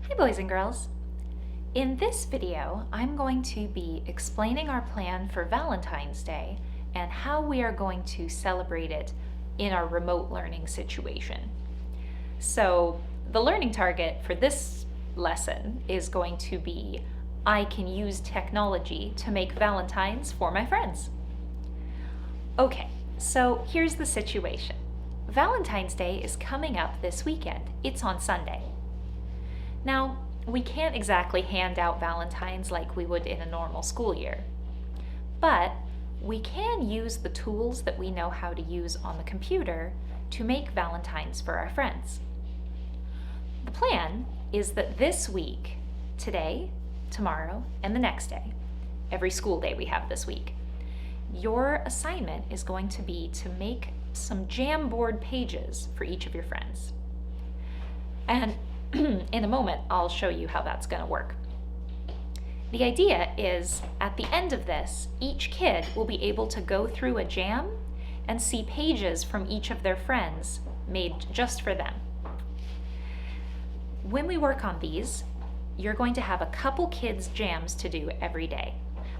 Hi boys and girls. In this video, I'm going to be explaining our plan for Valentine's Day and how we are going to celebrate it in our remote learning situation. So the learning target for this lesson is going to be, I can use technology to make Valentines for my friends. Okay, so here's the situation. Valentine's Day is coming up this weekend. It's on Sunday. Now, we can't exactly hand out Valentines like we would in a normal school year, but we can use the tools that we know how to use on the computer to make Valentines for our friends. The plan is that this week, today, tomorrow, and the next day, every school day we have this week, your assignment is going to be to make some Jamboard pages for each of your friends. And in a moment, I'll show you how that's going to work. The idea is, at the end of this, each kid will be able to go through a jam and see pages from each of their friends made just for them. When we work on these, you're going to have a couple kids' jams to do every day.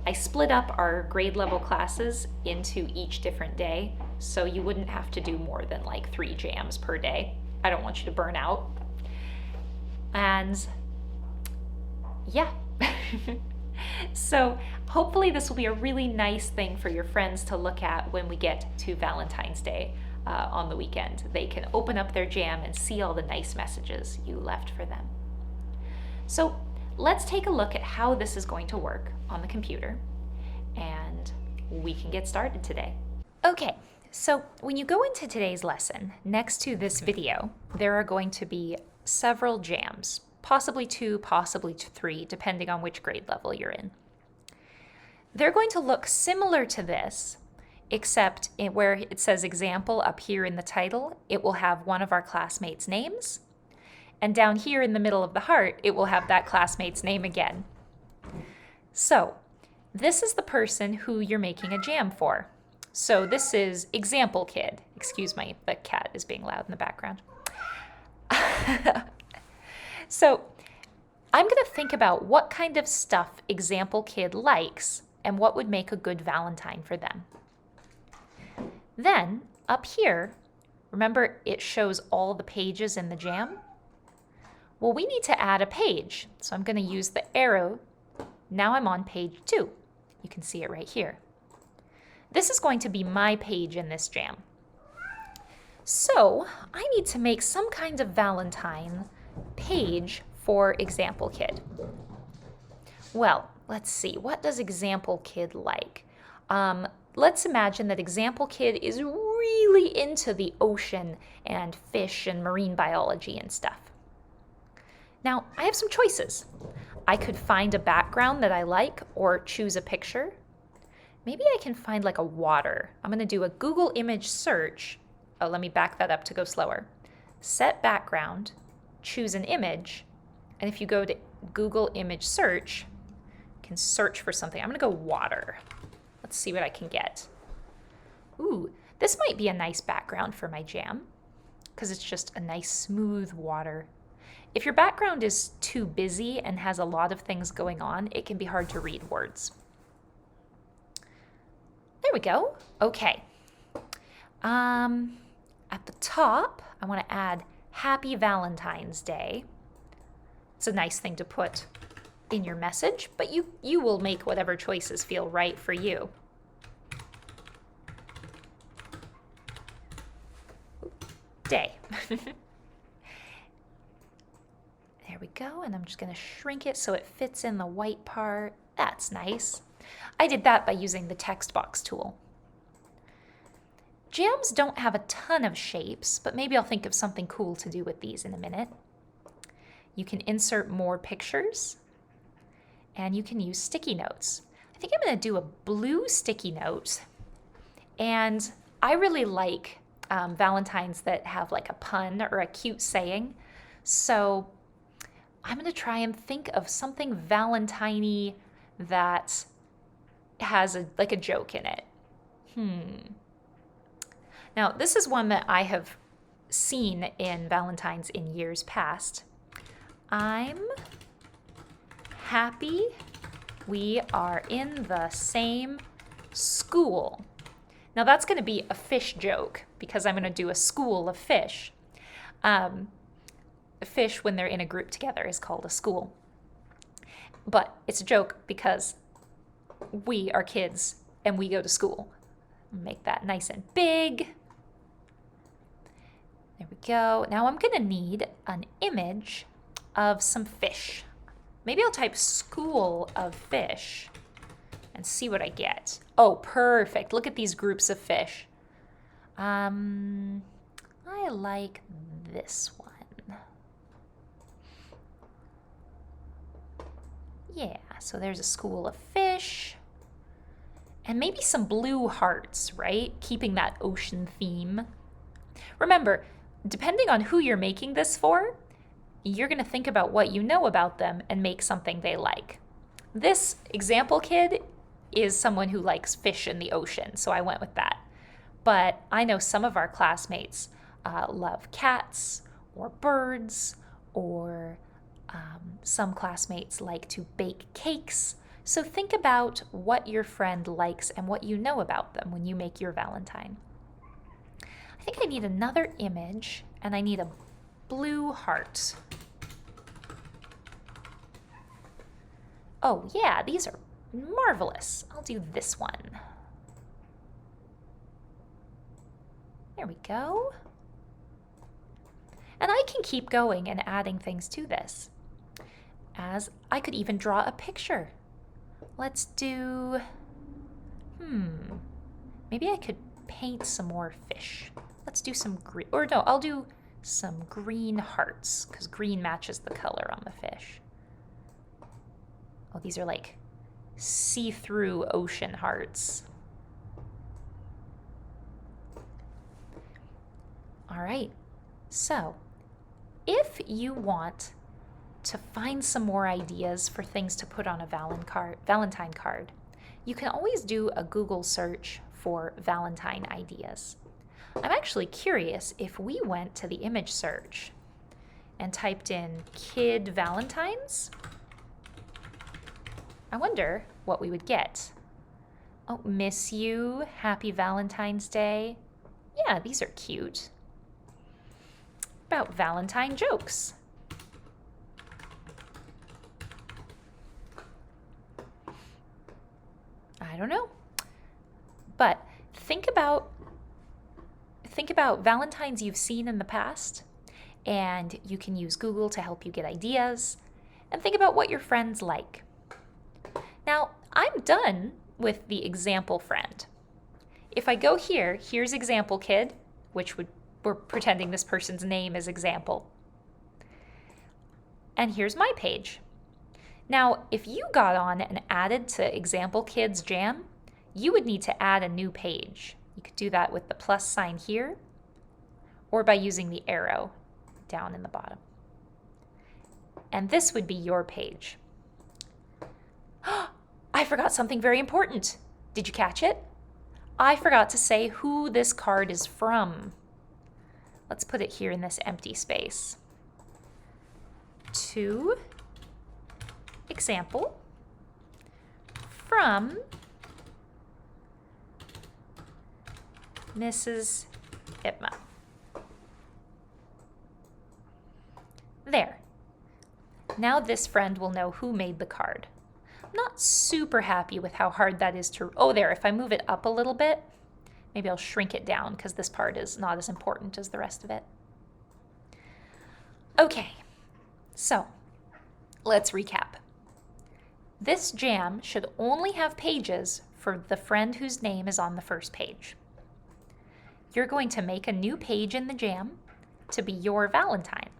I split up our grade level classes into each different day, so you wouldn't have to do more than like 3 jams per day. I don't want you to burn out. And yeah, so hopefully this will be a really nice thing for your friends to look at when we get to Valentine's Day on the weekend. They can open up their jam and see all the nice messages you left for them. So let's take a look at how this is going to work on the computer, and we can get started today. Okay, so when you go into today's lesson, next to this video, there are going to be several jams, possibly 2, possibly 3, depending on which grade level you're in. They're going to look similar to this, except where it says example up here in the title, it will have one of our classmates' names, and down here in the middle of the heart, it will have that classmate's name again. So this is the person who you're making a jam for. So this is example kid. Excuse me, the cat is being loud in the background. So I'm going to think about what kind of stuff example kid likes and what would make a good Valentine for them. Then up here, remember it shows all the pages in the jam? Well, we need to add a page. So I'm going to use the arrow. Now I'm on page 2. You can see it right here. This is going to be my page in this jam. So I need to make some kind of Valentine page for example kid. Well, let's see, what does example kid like? Let's imagine that example kid is really into the ocean and fish and marine biology and stuff. Now, I have some choices. I could find a background that I like or choose a picture. Maybe I can find like a water. I'm going to do a Google image search. Oh, let me back that up to go slower. Set background, choose an image, and if you go to Google image search, you can search for something. I'm going to go water. Let's see what I can get. Ooh, this might be a nice background for my jam because it's just a nice smooth water. If your background is too busy and has a lot of things going on, it can be hard to read words. There we go. Okay. At the top, I want to add Happy Valentine's Day. It's a nice thing to put in your message, but you will make whatever choices feel right for you. Day. There we go, and I'm just going to shrink it so it fits in the white part. That's nice. I did that by using the text box tool. Jams don't have a ton of shapes, but maybe I'll think of something cool to do with these in a minute. You can insert more pictures, and you can use sticky notes. I think I'm going to do a blue sticky note, and I really like Valentines that have like a pun or a cute saying, so I'm going to try and think of something Valentine-y that has like a joke in it. Now, this is one that I have seen in Valentines in years past. I'm happy we are in the same school. Now that's going to be a fish joke because I'm going to do a school of fish. Fish, when they're in a group together, is called a school. But it's a joke because we are kids and we go to school. Make that nice and big. There we go. Now I'm going to need an image of some fish. Maybe I'll type school of fish and see what I get. Oh, perfect. Look at these groups of fish. I like this one. Yeah, so there's a school of fish. And maybe some blue hearts, right? Keeping that ocean theme. Remember, depending on who you're making this for, you're going to think about what you know about them and make something they like. This example kid is someone who likes fish in the ocean, so I went with that. But I know some of our classmates love cats or birds, or some classmates like to bake cakes. So think about what your friend likes and what you know about them when you make your Valentine. I think I need another image, and I need a blue heart. Oh yeah, these are marvelous. I'll do this one. There we go. And I can keep going and adding things to this, as I could even draw a picture. Let's do, maybe I could paint some more fish. Let's do some green, or no, I'll do some green hearts, because green matches the color on the fish. Oh, these are like see-through ocean hearts. All right, so if you want to find some more ideas for things to put on a Valentine card, you can always do a Google search for Valentine ideas. I'm actually curious if we went to the image search and typed in kid Valentines. I wonder what we would get. Oh, miss you, happy Valentine's Day. Yeah, these are cute. About Valentine jokes. I don't know. But think about Valentines you've seen in the past, and you can use Google to help you get ideas, and think about what your friends like. Now, I'm done with the example friend. If I go here, here's example kid, we're pretending this person's name is example. And here's my page. Now, if you got on and added to example kid's jam, you would need to add a new page. You could do that with the plus sign here, or by using the arrow down in the bottom. And this would be your page. I forgot something very important. Did you catch it? I forgot to say who this card is from. Let's put it here in this empty space. To example from Mrs. Itma. There. Now this friend will know who made the card. I'm not super happy with how hard that is to, oh there, if I move it up a little bit, maybe I'll shrink it down because this part is not as important as the rest of it. Okay, so let's recap. This jam should only have pages for the friend whose name is on the first page. You're going to make a new page in the jam to be your Valentine.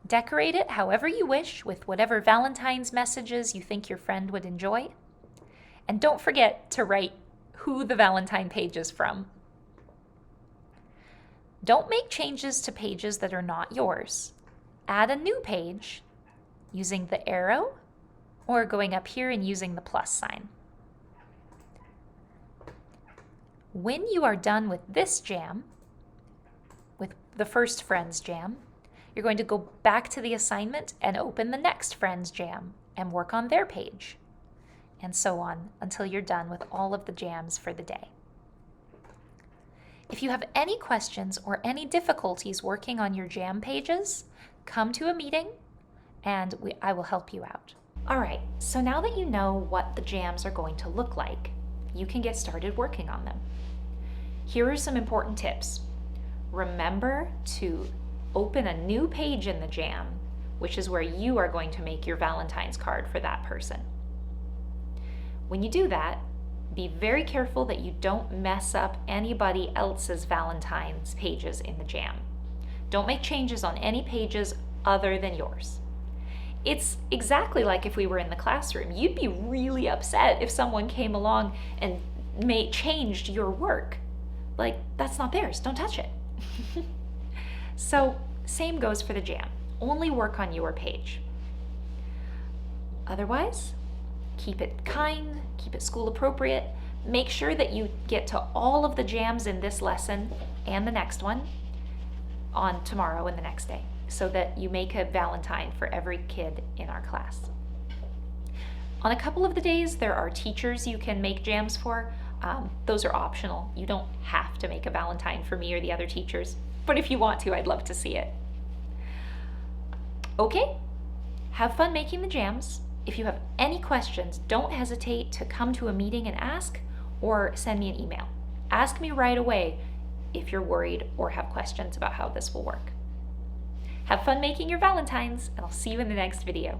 Decorate it however you wish with whatever Valentine's messages you think your friend would enjoy. And don't forget to write who the Valentine page is from. Don't make changes to pages that are not yours. Add a new page using the arrow or going up here and using the plus sign. When you are done with this jam, with the first friend's jam, You're going to go back to the assignment and open the next friend's jam and work on their page, and so on until you're done with all of the jams for the day. If you have any questions or any difficulties working on your jam pages, come to a meeting and I will help you out. All right, so now that you know what the jams are going to look like, you can get started working on them. Here are some important tips. Remember to open a new page in the jam, which is where you are going to make your Valentine's card for that person. When you do that, be very careful that you don't mess up anybody else's Valentine's pages in the jam. Don't make changes on any pages other than yours. It's exactly like if we were in the classroom. You'd be really upset if someone came along and changed your work. Like, that's not theirs, don't touch it. So, same goes for the jam. Only work on your page. Otherwise, keep it kind, keep it school appropriate. Make sure that you get to all of the jams in this lesson and the next one on tomorrow and the next day, so that you make a Valentine for every kid in our class. On a couple of the days, there are teachers you can make jams for. Those are optional. You don't have to make a Valentine for me or the other teachers, but if you want to, I'd love to see it. Okay, have fun making the jams. If you have any questions, don't hesitate to come to a meeting and ask, or send me an email. Ask me right away if you're worried or have questions about how this will work. Have fun making your Valentines, and I'll see you in the next video.